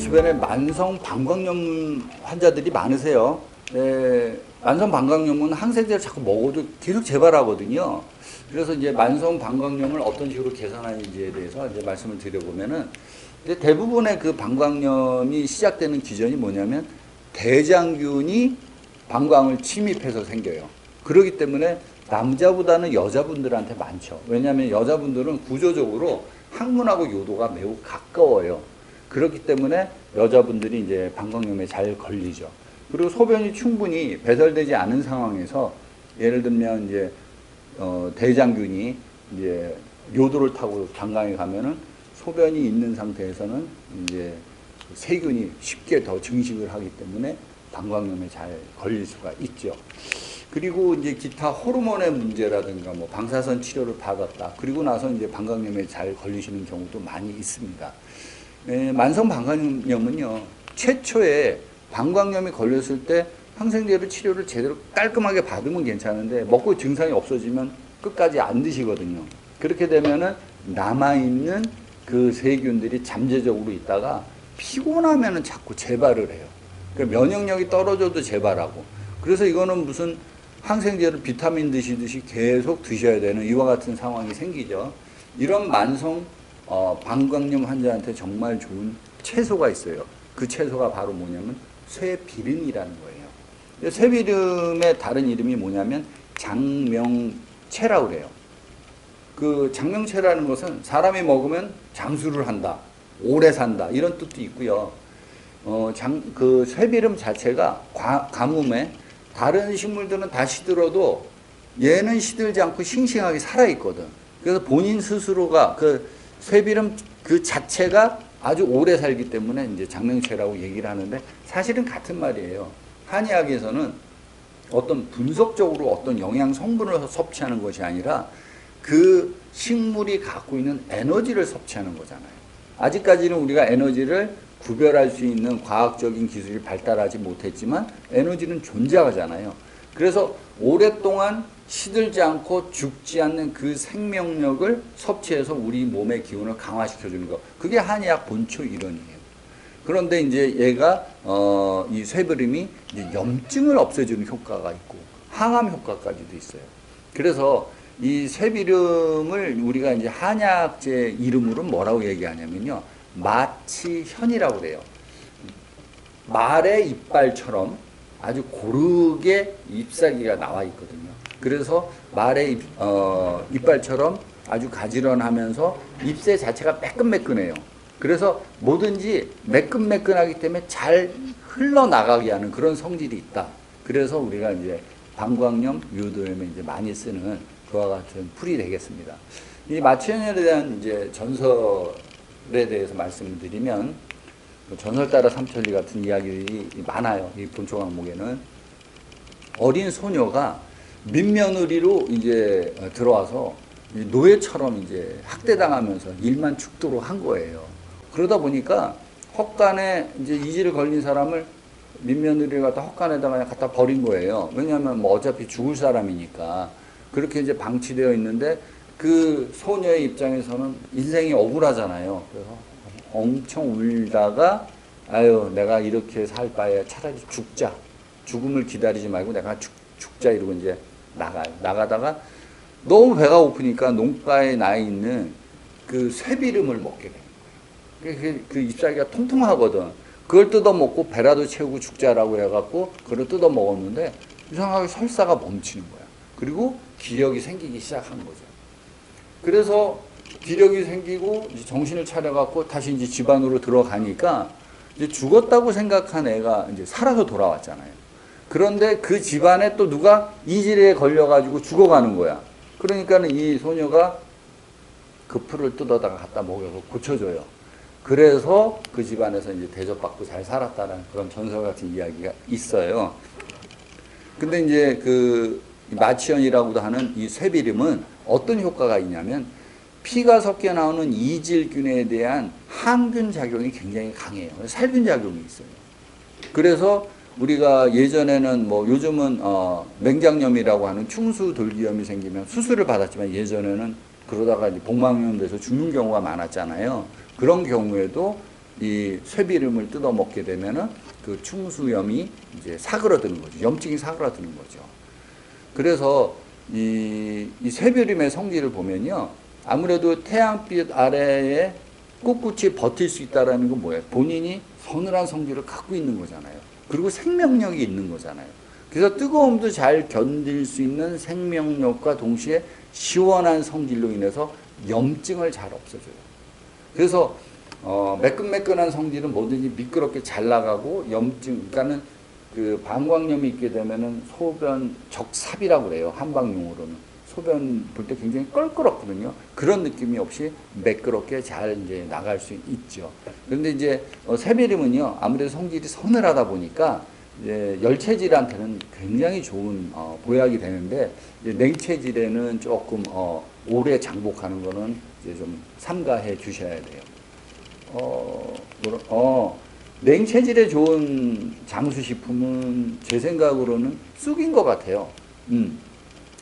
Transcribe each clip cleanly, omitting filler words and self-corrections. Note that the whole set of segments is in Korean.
주변에 만성 방광염 환자들이 많으세요. 만성 방광염은 항생제를 자꾸 먹어도 계속 재발하거든요. 그래서 이제 만성 방광염을 어떤 식으로 개선하는지에 대해서 이제 말씀을 드려보면은, 대부분의 그 방광염이 시작되는 기전이 뭐냐면 대장균이 방광을 침입해서 생겨요. 그렇기 때문에 남자보다는 여자분들한테 많죠. 왜냐하면 여자분들은 구조적으로 항문하고 요도가 매우 가까워요. 그렇기 때문에 여자분들이 이제 방광염에 잘 걸리죠. 그리고 소변이 충분히 배설되지 않은 상황에서 예를 들면 이제 대장균이 이제 요도를 타고 방광에 가면은 소변이 있는 상태에서는 이제 세균이 쉽게 더 증식을 하기 때문에 방광염에 잘 걸릴 수가 있죠. 그리고 이제 기타 호르몬의 문제라든가 뭐 방사선 치료를 받았다. 그리고 나서 이제 방광염에 잘 걸리시는 경우도 많이 있습니다. 만성 방광염은요, 최초에 방광염이 걸렸을 때 항생제를 치료를 제대로 깔끔하게 받으면 괜찮은데 먹고 증상이 없어지면 끝까지 안 드시거든요. 그렇게 되면은 남아있는 그 세균들이 잠재적으로 있다가 피곤하면은 자꾸 재발을 해요. 그러니까 면역력이 떨어져도 재발하고. 그래서 이거는 무슨 항생제를 비타민 드시듯이 계속 드셔야 되는 이와 같은 상황이 생기죠. 이런 만성 방광염 환자한테 정말 좋은 채소가 있어요. 그 채소가 바로 뭐냐면 쇠비름이라는 거예요. 쇠비름의 다른 이름이 뭐냐면 장명채라고 그래요. 그 장명채라는 것은 사람이 먹으면 장수를 한다, 오래 산다 이런 뜻도 있고요. 그 쇠비름 자체가 가뭄에 다른 식물들은 다 시들어도 얘는 시들지 않고 싱싱하게 살아있거든. 그래서 본인 스스로가 그 쇠비름 그 자체가 아주 오래 살기 때문에 이제 장명채라고 얘기를 하는데 사실은 같은 말이에요. 한의학에서는 어떤 분석적으로 어떤 영양 성분을 섭취하는 것이 아니라 그 식물이 갖고 있는 에너지를 섭취하는 거잖아요. 아직까지는 우리가 에너지를 구별할 수 있는 과학적인 기술이 발달하지 못했지만 에너지는 존재하잖아요. 그래서 오랫동안 시들지 않고 죽지 않는 그 생명력을 섭취해서 우리 몸의 기운을 강화시켜주는 거. 그게 한의학 본초 이론이에요. 그런데 이제 얘가 이 쇠비름이 이제 염증을 없애주는 효과가 있고 항암 효과까지도 있어요. 그래서 이 쇠비름을 우리가 이제 한약재 이름으로 뭐라고 얘기하냐면요, 마치현이라고 그래요. 말의 이빨처럼 아주 고르게 잎사귀가 나와 있거든요. 그래서 말의 이빨처럼 아주 가지런하면서 잎새 자체가 매끈매끈해요. 그래서 뭐든지 매끈매끈하기 때문에 잘 흘러나가게 하는 그런 성질이 있다. 그래서 우리가 이제 방광염, 요도염에 이제 많이 쓰는 그와 같은 풀이 되겠습니다. 이 마취현에 대한 이제 전설에 대해서 말씀을 드리면, 전설 따라 삼천리 같은 이야기들이 많아요. 이 본초 강목에는 어린 소녀가 민며느리로 이제 들어와서 노예처럼 이제 학대당하면서 일만 죽도록 한 거예요. 그러다 보니까 헛간에 이제 이질을 걸린 사람을 민며느리를 갖다 헛간에다가 그냥 갖다 버린 거예요. 왜냐하면 뭐 어차피 죽을 사람이니까. 그렇게 이제 방치되어 있는데 그 소녀의 입장에서는 인생이 억울하잖아요. 그래서 엄청 울다가 아유 내가 이렇게 살 바에 차라리 죽자. 죽음을 기다리지 말고 내가 죽자 이러고 이제 나가요. 나가다가 너무 배가 고프니까 농가에 나 있는 그 쇠비름을 먹게 돼요. 그 잎사귀가 통통하거든. 그걸 뜯어먹고 배라도 채우고 죽자라고 해갖고 그걸 뜯어먹었는데 이상하게 설사가 멈추는 거야. 그리고 기력이 생기기 시작한 거죠. 그래서 기력이 생기고 이제 정신을 차려갖고 다시 이제 집 안으로 들어가니까 이제 죽었다고 생각한 애가 이제 살아서 돌아왔잖아요. 그런데 그 집안에 또 누가 이질에 걸려가지고 죽어가는 거야. 그러니까는 이 소녀가 그 풀을 뜯어다가 갖다 먹여서 고쳐줘요. 그래서 그 집안에서 이제 대접받고 잘 살았다는 그런 전설 같은 이야기가 있어요. 근데 이제 그 마취현이라고도 하는 이 쇠비름은 어떤 효과가 있냐면 피가 섞여 나오는 이질균에 대한 항균 작용이 굉장히 강해요. 살균 작용이 있어요. 그래서 우리가 예전에는 뭐 요즘은 맹장염이라고 하는 충수돌기염이 생기면 수술을 받았지만 예전에는 그러다가 이제 복막염 돼서 죽는 경우가 많았잖아요. 그런 경우에도 이 쇠비름을 뜯어 먹게 되면은 그 충수염이 이제 사그러드는 거죠. 염증이 사그러드는 거죠. 그래서 이 쇠비름의 성질을 보면요. 아무래도 태양빛 아래에 꿋꿋이 버틸 수 있다라는 건 뭐예요? 본인이 서늘한 성질을 갖고 있는 거잖아요. 그리고 생명력이 있는 거잖아요. 그래서 뜨거움도 잘 견딜 수 있는 생명력과 동시에 시원한 성질로 인해서 염증을 잘 없애줘요. 그래서 매끈매끈한 성질은 뭐든지 미끄럽게 잘 나가고 염증, 그러니까는 그 방광염이 있게 되면은 소변 적삽이라고 그래요. 한방용어로는. 소변 볼 때 굉장히 껄끄럽거든요. 그런 느낌이 없이 매끄럽게 잘 이제 나갈 수 있죠. 그런데 이제 새비름은요, 아무래도 성질이 서늘하다 보니까 이제 열체질한테는 굉장히 좋은 보약이 되는데, 이제 냉체질에는 조금 오래 장복하는 거는 이제 좀 삼가해 주셔야 돼요. 냉체질에 좋은 장수식품은 제 생각으로는 쑥인 것 같아요.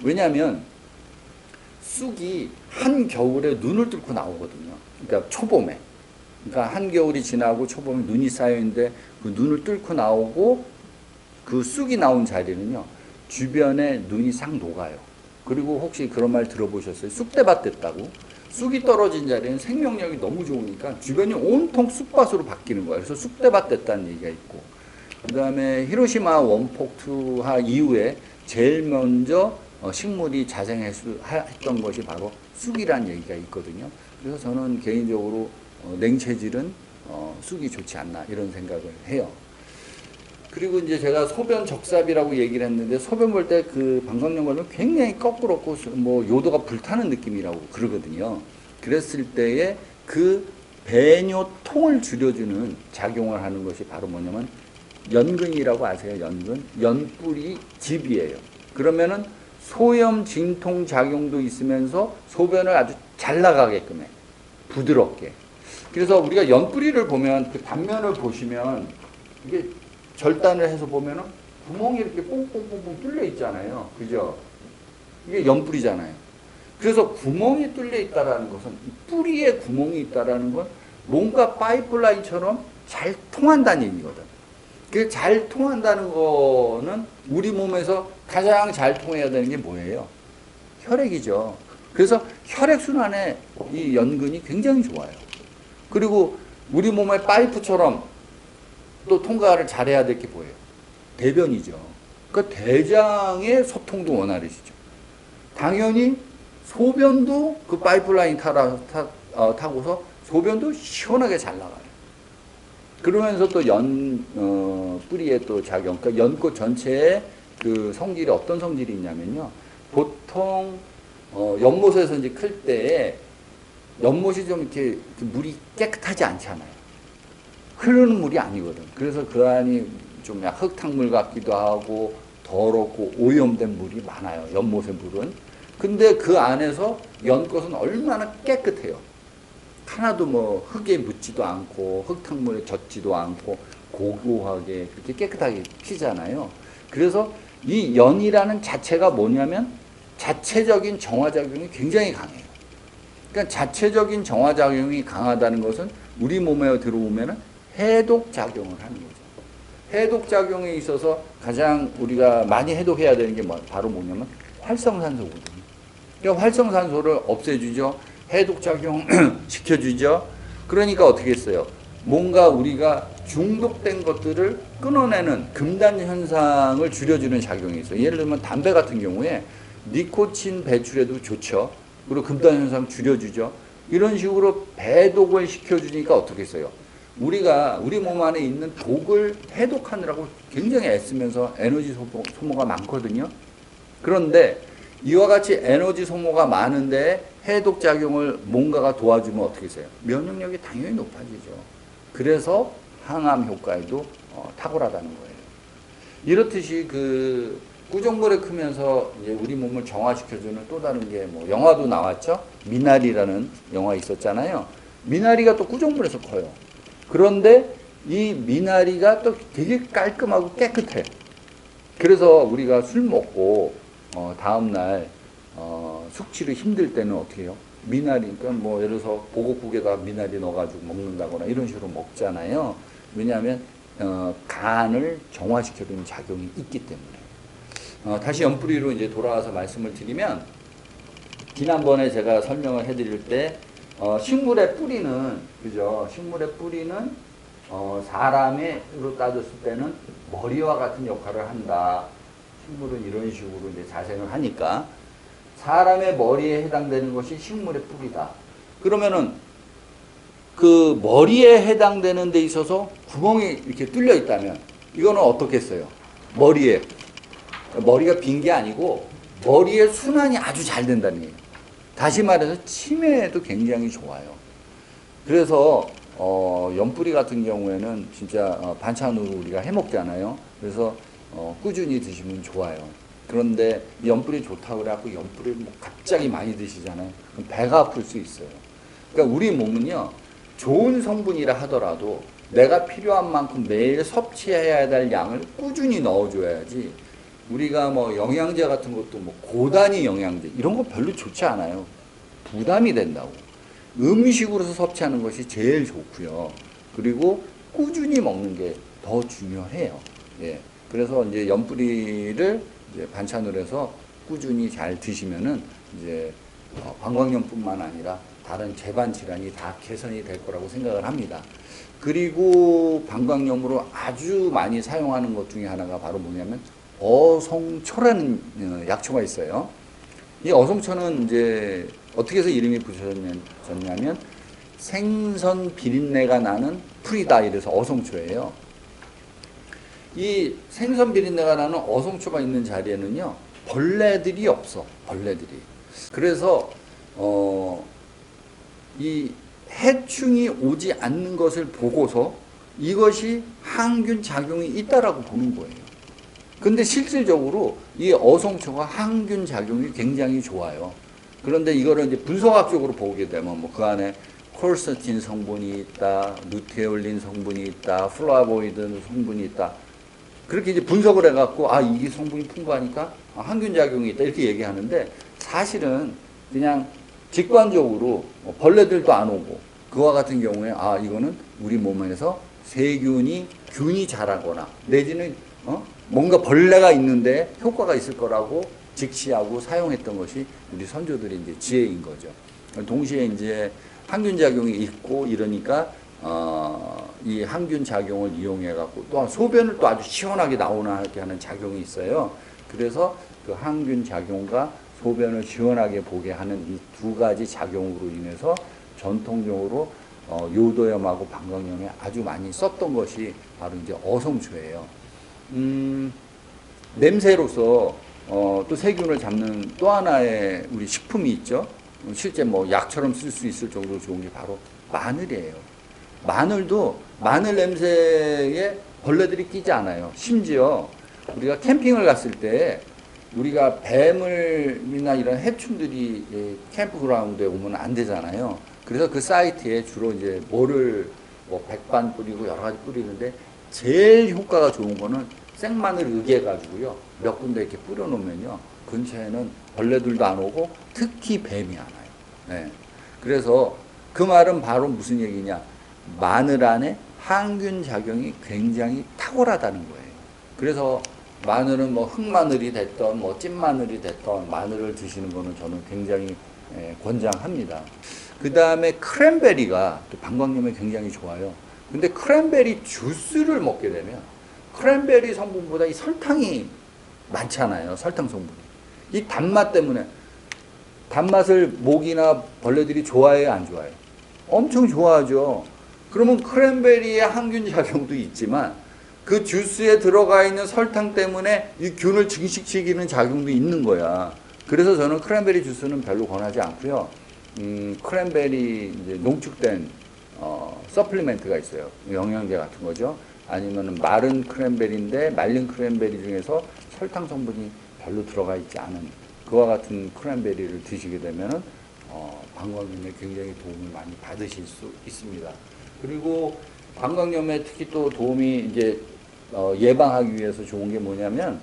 왜냐하면 쑥이 한겨울에 눈을 뚫고 나오거든요. 그러니까 초봄에. 그러니까 한겨울이 지나고 초봄에 눈이 쌓여있는데 그 눈을 뚫고 나오고 그 쑥이 나온 자리는요. 주변에 눈이 싹 녹아요. 그리고 혹시 그런 말 들어보셨어요? 쑥대밭 됐다고? 쑥이 떨어진 자리는 생명력이 너무 좋으니까 주변이 온통 쑥밭으로 바뀌는 거예요. 그래서 쑥대밭 됐다는 얘기가 있고, 그 다음에 히로시마 원폭 투하 이후에 제일 먼저 식물이 자생했던 것이 바로 쑥이라는 얘기가 있거든요. 그래서 저는 개인적으로 냉체질은 쑥이 좋지 않나 이런 생각을 해요. 그리고 이제 제가 소변 적삽이라고 얘기를 했는데, 소변 볼 때 그 방광염 걸리면 굉장히 거꾸롭고 뭐 요도가 불타는 느낌이라고 그러거든요. 그랬을 때에 그 배뇨통을 줄여주는 작용을 하는 것이 바로 뭐냐면 연근이라고 아세요? 연근? 연뿌리 즙이에요. 그러면은 소염 진통 작용도 있으면서 소변을 아주 잘 나가게끔 해. 부드럽게. 그래서 우리가 연뿌리를 보면 그 단면을 보시면 이게 절단을 해서 보면은 구멍이 이렇게 뽕뽕뽕뽕 뚫려 있잖아요. 그죠? 이게 연뿌리잖아요. 그래서 구멍이 뚫려 있다라는 것은, 뿌리에 구멍이 있다라는 건 뭔가 파이프라인처럼 잘 통한다는 얘기거든. 그 잘 통한다는 거는 우리 몸에서 가장 잘 통해야 되는 게 뭐예요? 혈액이죠. 그래서 혈액순환에 이 연근이 굉장히 좋아요. 그리고 우리 몸의 파이프처럼 또 통과를 잘해야 될 게 뭐예요? 대변이죠. 그러니까 대장의 소통도 원활해지죠. 당연히 소변도 그 파이프라인 타고서 소변도 시원하게 잘 나가요. 그러면서 또 뿌리에 또 작용, 그러니까 연꽃 전체에 그 성질이 어떤 성질이 있냐면요. 보통 연못에서 이제 클 때 연못이 좀 이렇게 물이 깨끗하지 않잖아요. 흐르는 물이 아니거든. 그래서 그 안이 좀 약 흙탕물 같기도 하고 더럽고 오염된 물이 많아요. 연못의 물은. 근데 그 안에서 연꽃은 얼마나 깨끗해요. 하나도 뭐 흙에 묻지도 않고 흙탕물에 젖지도 않고 고고하게 그렇게 깨끗하게 피잖아요. 그래서 이 연이라는 자체가 뭐냐면 자체적인 정화작용이 굉장히 강해요. 그러니까 자체적인 정화작용이 강하다는 것은 우리 몸에 들어오면 해독작용을 하는 거죠. 해독작용에 있어서 가장 우리가 많이 해독해야 되는 게 바로 뭐냐면 활성산소거든요. 그러니까 활성산소를 없애주죠. 해독작용 시켜주죠. 그러니까 어떻게 했어요? 뭔가 우리가 중독된 것들을 끊어내는 금단 현상을 줄여주는 작용이 있어요. 예를 들면 담배 같은 경우에 니코틴 배출에도 좋죠. 그리고 금단 현상 줄여주죠. 이런 식으로 배독을 시켜주니까 어떻게 했어요? 우리가 우리 몸 안에 있는 독을 해독하느라고 굉장히 애쓰면서 에너지 소모가 많거든요. 그런데 이와 같이 에너지 소모가 많은데 해독작용을 뭔가가 도와주면 어떻게 해요? 면역력이 당연히 높아지죠. 그래서 항암 효과에도 탁월하다는 거예요. 이렇듯이 그 구정물에 크면서 이제 우리 몸을 정화시켜주는 또 다른 게 뭐 영화도 나왔죠. 미나리라는 영화 있었잖아요. 미나리가 또 구정물에서 커요. 그런데 이 미나리가 또 되게 깔끔하고 깨끗해. 그래서 우리가 술 먹고 다음날 숙취를 힘들 때는 어떻게 해요? 미나리, 그러니까 뭐 예를 들어서 보곡국에다 미나리 넣어가지고 먹는다거나 이런 식으로 먹잖아요. 왜냐하면 간을 정화시켜주는 작용이 있기 때문에. 다시 연뿌리로 이제 돌아와서 말씀을 드리면, 지난번에 제가 설명을 해드릴 때 식물의 뿌리는, 그죠? 식물의 뿌리는 사람으로 따졌을 때는 머리와 같은 역할을 한다. 식물은 이런 식으로 이제 자생을 하니까 사람의 머리에 해당되는 것이 식물의 뿌리다. 그러면은 그 머리에 해당되는 데 있어서 구멍이 이렇게 뚫려 있다면 이거는 어떻겠어요? 머리가 빈 게 아니고 머리의 순환이 아주 잘 된다는 얘기예요. 다시 말해서 치매에도 굉장히 좋아요. 그래서 연뿌리 같은 경우에는 진짜 반찬으로 우리가 해 먹잖아요. 그래서 꾸준히 드시면 좋아요. 그런데 연뿌리 좋다고 그래갖고 연뿌리를 뭐 갑자기 많이 드시잖아요. 그럼 배가 아플 수 있어요. 그러니까 우리 몸은요, 좋은 성분이라 하더라도 내가 필요한 만큼 매일 섭취해야 될 양을 꾸준히 넣어줘야지, 우리가 뭐 영양제 같은 것도 뭐 고단위 영양제 이런 거 별로 좋지 않아요. 부담이 된다고. 음식으로서 섭취하는 것이 제일 좋고요. 그리고 꾸준히 먹는 게 더 중요해요. 예. 그래서 이제 연뿌리를 이제 반찬으로 해서 꾸준히 잘 드시면은 이제 방광염뿐만 아니라 다른 재반 질환이 다 개선이 될 거라고 생각을 합니다. 그리고 방광염으로 아주 많이 사용하는 것 중에 하나가 바로 뭐냐면 어성초라는 약초가 있어요. 이 어성초는 이제 어떻게 해서 이름이 붙여졌냐면 생선 비린내가 나는 풀이다, 이래서 어성초예요. 이 생선 비린내가 나는 어성초가 있는 자리에는요, 벌레들이 없어. 벌레들이. 그래서 이 해충이 오지 않는 것을 보고서 이것이 항균 작용이 있다라고 보는 거예요. 근데 실질적으로 이 어성초가 항균 작용이 굉장히 좋아요. 그런데 이거를 이제 분석학적으로 보게 되면 뭐 그 안에 콜세틴 성분이 있다, 루테올린 성분이 있다, 플라보이드 성분이 있다. 그렇게 이제 분석을 해갖고 이게 성분이 풍부하니까 항균 작용이 있다 이렇게 얘기하는데, 사실은 그냥 직관적으로 벌레들도 안 오고 그와 같은 경우에 이거는 우리 몸에서 균이 자라거나 내지는 뭔가 벌레가 있는데 효과가 있을 거라고 직시하고 사용했던 것이 우리 선조들의 이제 지혜인 거죠. 동시에 이제 항균 작용이 있고 이러니까 이 항균 작용을 이용해 갖고 또한 소변을 또 아주 시원하게 나오게 하는 작용이 있어요. 그래서 그 항균 작용과 소변을 시원하게 보게 하는 이 두 가지 작용으로 인해서 전통적으로 요도염하고 방광염에 아주 많이 썼던 것이 바로 이제 어성초예요. 냄새로서 또 세균을 잡는 또 하나의 우리 식품이 있죠. 실제 뭐 약처럼 쓸 수 있을 정도로 좋은 게 바로 마늘이에요. 마늘도 마늘 냄새에 벌레들이 끼지 않아요. 심지어 우리가 캠핑을 갔을 때 우리가 뱀을이나 이런 해충들이 캠프그라운드에 오면 안 되잖아요. 그래서 그 사이트에 주로 이제 뭐를 백반 뿌리고 여러 가지 뿌리는데 제일 효과가 좋은 거는 생마늘 으개가지고요, 몇 군데 이렇게 뿌려놓으면요, 근처에는 벌레들도 안 오고 특히 뱀이 안 와요. 네. 그래서 그 말은 바로 무슨 얘기냐? 마늘 안에 항균 작용이 굉장히 탁월하다는 거예요. 그래서 마늘은 뭐 흑마늘이 됐던 뭐 찐마늘이 됐던 마늘을 드시는 거는 저는 굉장히 권장합니다. 그 다음에 크랜베리가 또 방광염에 굉장히 좋아요. 근데 크랜베리 주스를 먹게 되면 크랜베리 성분보다 이 설탕이 많잖아요. 설탕 성분이. 이 단맛 때문에, 단맛을 모기나 벌레들이 좋아해요, 안 좋아해요? 엄청 좋아하죠. 그러면 크랜베리의 항균 작용도 있지만 그 주스에 들어가 있는 설탕 때문에 이 균을 증식시키는 작용도 있는 거야. 그래서 저는 크랜베리 주스는 별로 권하지 않고요. 크랜베리 이제 농축된 서플리멘트가 있어요. 영양제 같은 거죠. 아니면 마른 크랜베리인데 말린 크랜베리 중에서 설탕 성분이 별로 들어가 있지 않은 그와 같은 크랜베리를 드시게 되면은 방광염에 굉장히 도움을 많이 받으실 수 있습니다. 그리고 방광염에 특히 또 도움이 이제 예방하기 위해서 좋은 게 뭐냐면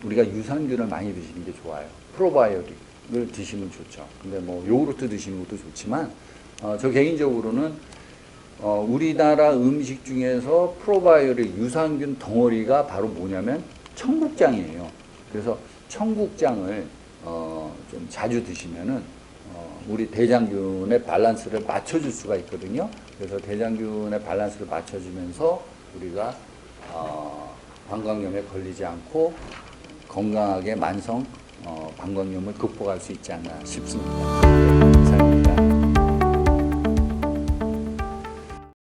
우리가 유산균을 많이 드시는 게 좋아요. 프로바이오틱. 드시면 좋죠. 근데 뭐 요구르트 드시는 것도 좋지만 저 개인적으로는 우리나라 음식 중에서 프로바이오틱 유산균 덩어리가 바로 뭐냐면 청국장이에요. 그래서 청국장을 좀 자주 드시면은 우리 대장균의 밸런스를 맞춰줄 수가 있거든요. 그래서 대장균의 밸런스를 맞춰주면서 우리가 방광염에 걸리지 않고 건강하게 만성 방광염을 극복할 수 있지 않나 싶습니다.